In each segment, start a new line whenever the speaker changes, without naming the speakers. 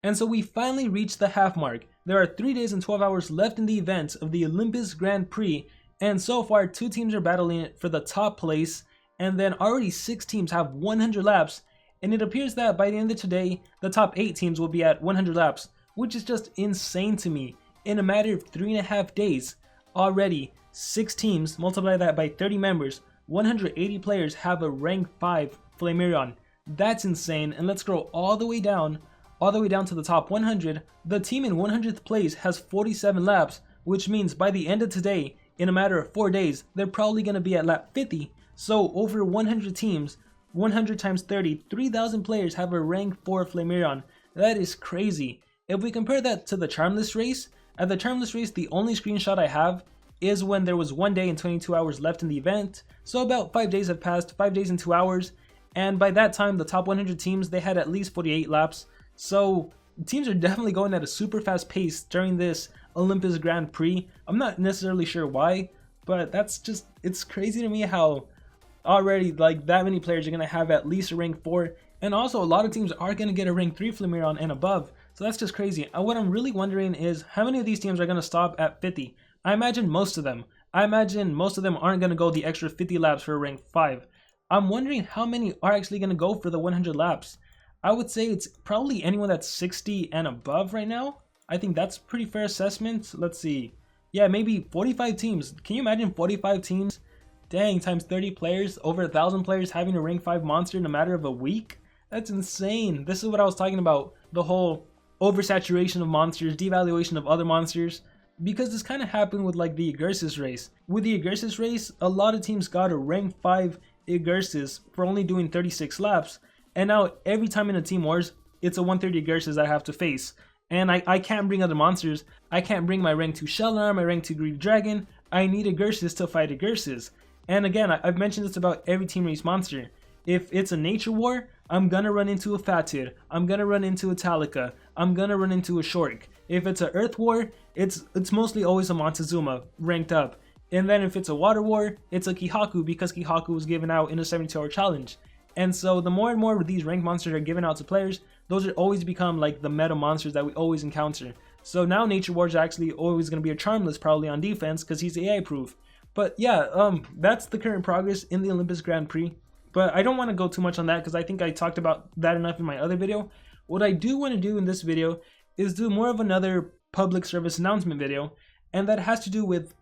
And so we finally reached the half mark. There are 3 days and 12 hours left in the event of the Olympus Grand Prix, and so far 2 teams are battling it for the top place, and then already 6 teams have 100 laps, and it appears that by the end of today, the top 8 teams will be at 100 laps, which is just insane to me. In a matter of 3.5 days, already 6 teams, multiply that by 30 members, 180 players have a rank 5 Flammarion. That's insane, and let's scroll all the way down to the top 100. The team in 100th place has 47 laps, which means by the end of today, in a matter of 4 days, they're probably going to be at lap 50. So over 100 teams, 100 times 30, 3,000 players have a rank 4 Flammarion. That is crazy. If we compare that to the Charmless race, at the Charmless race, the only screenshot I have is when there was 1 day and 22 hours left in the event. So about 5 days have passed, 5 days and 2 hours. And by that time, the top 100 teams, they had at least 48 laps. So teams are definitely going at a super fast pace during this Olympus Grand Prix. I'm not necessarily sure why, but that's just, it's crazy to me how already like that many players are going to have at least a rank 4. And also a lot of teams are going to get a rank 3 Flammarion and above. So that's just crazy. And what I'm really wondering is how many of these teams are going to stop at 50? I imagine most of them. I imagine most of them aren't going to go the extra 50 laps for a rank 5. I'm wondering how many are actually going to go for the 100 laps. I would say it's probably anyone that's 60 and above right now. I think that's a pretty fair assessment. Let's see. Yeah, maybe 45 teams. Can you imagine 45 teams? Dang, times 30 players, over 1,000 players having a rank 5 monster in a matter of a week? That's insane. This is what I was talking about. The whole oversaturation of monsters, devaluation of other monsters. Because this kind of happened with like the Igursis race. With the Igursis race, a lot of teams got a rank 5 Igursis for only doing 36 laps. And now every time in a Team Wars, it's a 130 Igursis I have to face. And I can't bring other monsters. I can't bring my rank 2 Shelnar, my rank 2 Greedy Dragon. I need Igursis to fight Igursis. And again, I've mentioned this about every Team Race monster. If it's a nature war, I'm gonna run into a Fatid. I'm gonna run into a Talika. I'm gonna run into a Shork. If it's a Earth war, it's mostly always a Montezuma ranked up. And then if it's a water war, it's a Kihaku because Kihaku was given out in a 72-hour challenge. And so the more and more these ranked monsters are given out to players, those are always become like the meta monsters that we always encounter. So now Nature Wars are actually always going to be a Charmless probably on defense because he's AI proof. But yeah, that's the current progress in the Olympus Grand Prix. But I don't want to go too much on that because I think I talked about that enough in my other video. What I do want to do in this video is do more of another public service announcement video. And that has to do with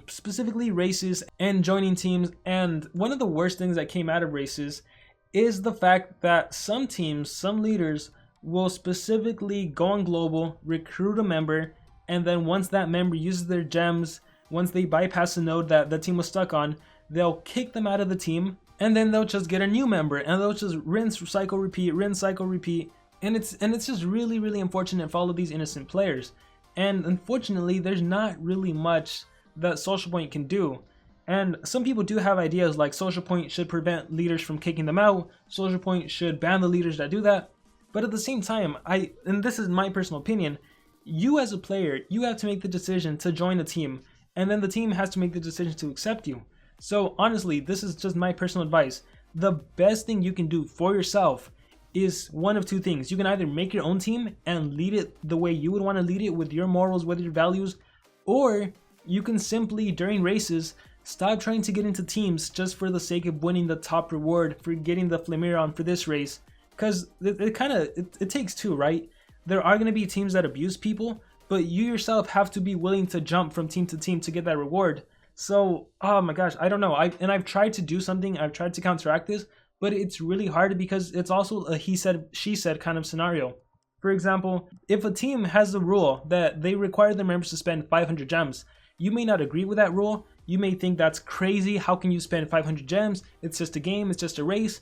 specifically races and joining teams. And one of the worst things that came out of races is the fact that some teams, some leaders will specifically go on global, recruit a member, and then once that member uses their gems, once they bypass the node that the team was stuck on, they'll kick them out of the team, and then they'll just get a new member, and they'll just rinse, cycle, repeat, rinse, cycle, repeat, and it's just really, really unfortunate for all of these innocent players. And unfortunately, there's not really much that Social Point can do. And some people do have ideas like Social Point should prevent leaders from kicking them out, Social Point should ban the leaders that do that. But at the same time, and this is my personal opinion, you as a player, you have to make the decision to join the team, and then the team has to make the decision to accept you. So honestly, this is just my personal advice. The best thing you can do for yourself is one of two things. You can either make your own team and lead it the way you would want to lead it with your morals, with your values, or you can simply, during races, stop trying to get into teams just for the sake of winning the top reward for getting the Flammarion for this race. Because it takes two, right? There are going to be teams that abuse people, but you yourself have to be willing to jump from team to team to get that reward. So, oh my gosh, I don't know. I've tried to do something, I've tried to counteract this, but it's really hard because it's also a he said, she said kind of scenario. For example, if a team has a rule that they require their members to spend 500 gems, you may not agree with that rule. You may think that's crazy. How can you spend 500 gems? It's just a game, it's just a race.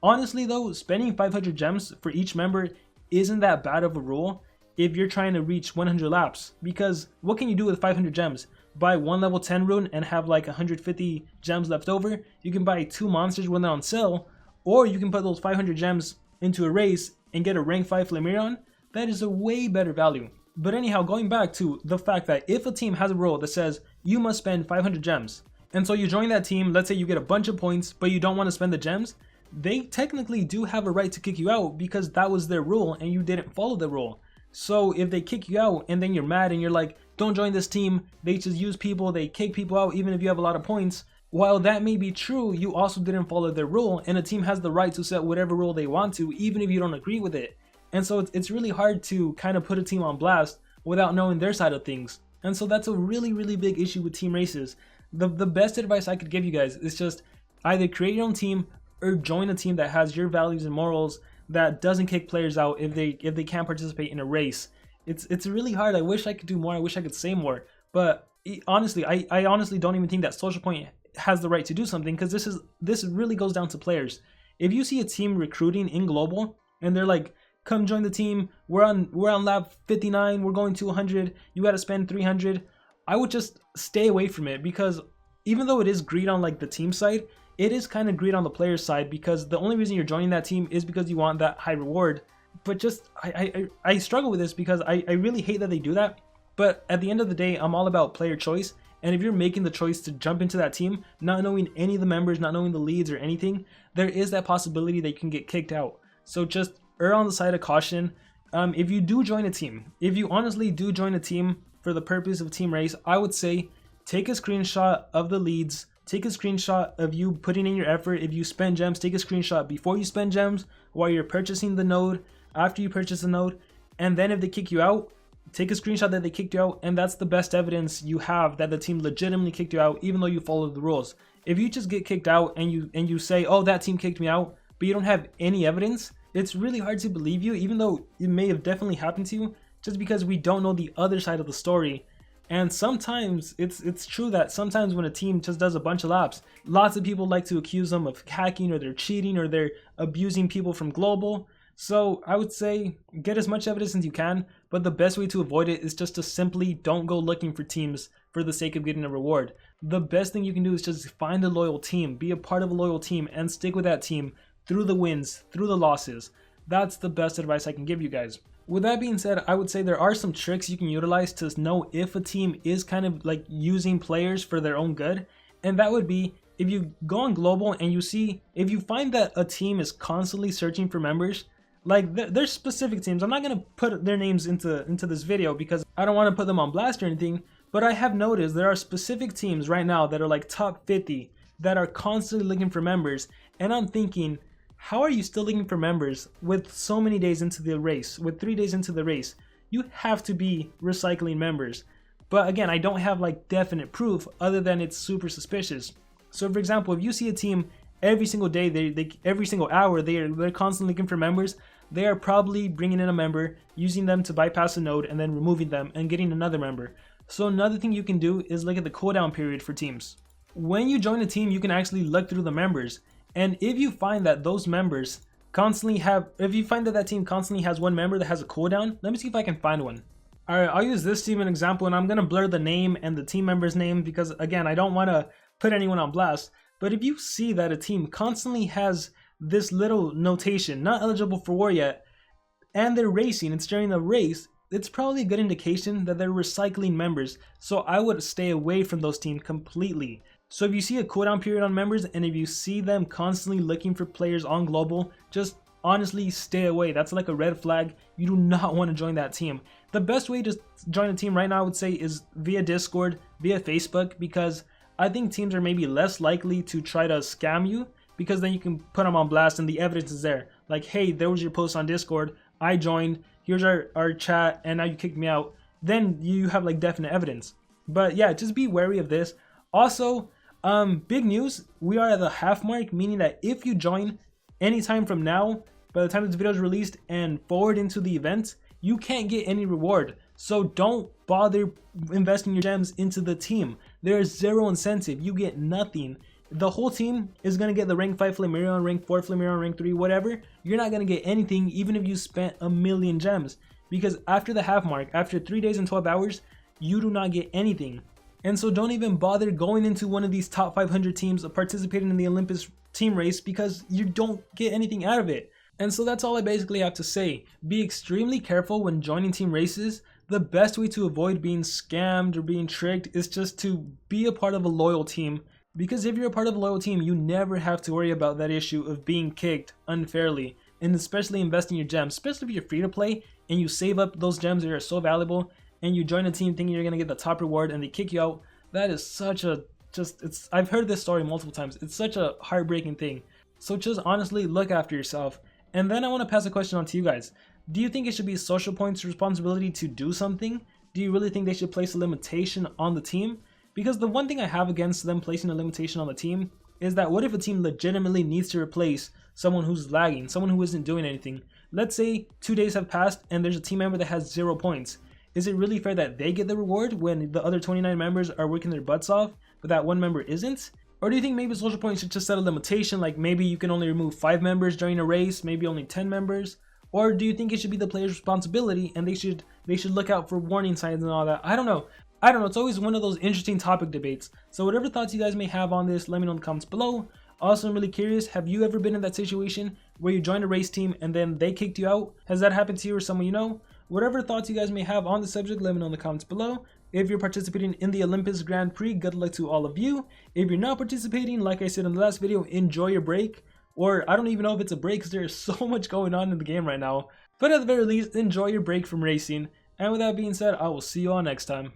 Honestly though, spending 500 gems for each member isn't that bad of a rule if you're trying to reach 100 laps. Because what can you do with 500 gems? Buy one level 10 rune and have like 150 gems left over. You can buy 2 monsters when they're on sale. Or you can put those 500 gems into a race and get a rank 5 Flammarion. That is a way better value. But anyhow, going back to the fact that if a team has a rule that says you must spend 500 gems, and so you join that team, let's say you get a bunch of points, but you don't want to spend the gems, they technically do have a right to kick you out because that was their rule and you didn't follow the rule. So if they kick you out and then you're mad and you're like, don't join this team, they just use people, they kick people out even if you have a lot of points. While that may be true, you also didn't follow their rule, and a team has the right to set whatever rule they want to, even if you don't agree with it. And so it's really hard to kind of put a team on blast without knowing their side of things. And so that's a really big issue with team races. The best advice I could give you guys is just either create your own team or join a team that has your values and morals, that doesn't kick players out if they can't participate in a race. It's really hard. I wish I could do more. I wish I could say more. But honestly, I honestly don't even think that Social Point has the right to do something, because this really goes down to players. If you see a team recruiting in global and they're like, come join the team, we're on lap 59, we're going to 100, you got to spend 300, I would just stay away from it, because even though it is greed on like the team side, it is kind of greed on the player side, because the only reason you're joining that team is because you want that high reward. But just I struggle with this, because I really hate that they do that. But at the end of the day, I'm all about player choice. And if you're making the choice to jump into that team, not knowing any of the members, not knowing the leads or anything, there is that possibility that you can get kicked out. So just err on the side of caution. If you do join a team, if you honestly do join a team for the purpose of team race, I would say take a screenshot of the leads, take a screenshot of you putting in your effort. If you spend gems, take a screenshot before you spend gems, while you're purchasing the node, after you purchase the node, and then if they kick you out, take a screenshot that they kicked you out, and that's the best evidence you have that the team legitimately kicked you out, even though you followed the rules. If you just get kicked out and you say, oh, that team kicked me out, but you don't have any evidence, it's really hard to believe you, even though it may have definitely happened to you, just because we don't know the other side of the story. And sometimes it's true that sometimes when a team just does a bunch of laps, lots of people like to accuse them of hacking, or they're cheating, or they're abusing people from global. So I would say get as much evidence as you can, but the best way to avoid it is just to simply don't go looking for teams for the sake of getting a reward. The best thing you can do is just find a loyal team, be a part of a loyal team, and stick with that team through the wins, through the losses. That's the best advice I can give you guys. With that being said, I would say there are some tricks you can utilize to know if a team is kind of like using players for their own good. And that would be, if you go on global and you see, if you find that a team is constantly searching for members, like there's specific teams, I'm not going to put their names into this video because I don't want to put them on blast or anything, but I have noticed there are specific teams right now that are like top 50 that are constantly looking for members. And I'm thinking, how are you still looking for members with so many days into the race, with 3 days into the race? You have to be recycling members. But again, I don't have like definite proof other than it's super suspicious. So for example, if you see a team every single day, every single hour, they're constantly looking for members, they are probably bringing in a member, using them to bypass a node, and then removing them and getting another member. So another thing you can do is look at the cooldown period for teams. When you join a team, you can actually look through the members. And if you find that those members constantly have, if you find that that team constantly has one member that has a cooldown, let me see if I can find one. Alright, I'll use this team as an example, and I'm going to blur the name and the team member's name because, again, I don't want to put anyone on blast. But if you see that a team constantly has this little notation, not eligible for war yet, and they're racing, it's during a race, it's probably a good indication that they're recycling members. So I would stay away from those teams completely. So if you see a cooldown period on members, and if you see them constantly looking for players on global, just honestly stay away. That's like a red flag. You do not want to join that team. The best way to join a team right now, I would say, is via Discord, via Facebook, because I think teams are maybe less likely to try to scam you, because then you can put them on blast and the evidence is there. Like, hey, there was your post on Discord, I joined, here's our chat, and now you kicked me out. Then you have like definite evidence. But yeah, just be wary of this. Also, big news, we are at the half mark, meaning that if you join anytime from now, by the time this video is released and forward into the event, you can't get any reward. So don't bother investing your gems into the team. There is zero incentive. You get nothing. The whole team is going to get the rank 5 Flammarion, rank 4 Flammarion, rank 3, whatever. You're not going to get anything even if you spent 1,000,000 gems. Because after the half mark, after 3 days and 12 hours, you do not get anything. And so don't even bother going into one of these top 500 teams participating in the Olympus team race, because you don't get anything out of it. And so that's all I basically have to say. Be extremely careful when joining team races. The best way to avoid being scammed or being tricked is just to be a part of a loyal team. Because if you're a part of a loyal team, you never have to worry about that issue of being kicked unfairly. And especially investing your gems, especially if you're free to play, and you save up those gems that are so valuable, and you join a team thinking you're gonna get the top reward and they kick you out. That is such a I've heard this story multiple times. It's such a heartbreaking thing. So just honestly look after yourself. And then I want to pass a question on to you guys. Do you think it should be Social Point's responsibility to do something? Do you really think they should place a limitation on the team? Because the one thing I have against them placing a limitation on the team is that what if a team legitimately needs to replace someone who's lagging, someone who isn't doing anything? Let's say 2 days have passed and there's a team member that has 0 points. Is it really fair that they get the reward when the other 29 members are working their butts off, but that one member isn't? Or do you think maybe Social Point should just set a limitation, like maybe you can only remove 5 members during a race, maybe only 10 members? Or do you think it should be the player's responsibility and they should look out for warning signs and all that? I don't know. It's always one of those interesting topic debates. So whatever thoughts you guys may have on this, let me know in the comments below. Also, I'm really curious, have you ever been in that situation where you joined a race team and then they kicked you out? Has that happened to you or someone you know? Whatever thoughts you guys may have on the subject, let me know in the comments below. If you're participating in the Olympus Grand Prix, good luck to all of you. If you're not participating, like I said in the last video, enjoy your break. Or I don't even know if it's a break because there's so much going on in the game right now. But at the very least, enjoy your break from racing. And with that being said, I will see you all next time.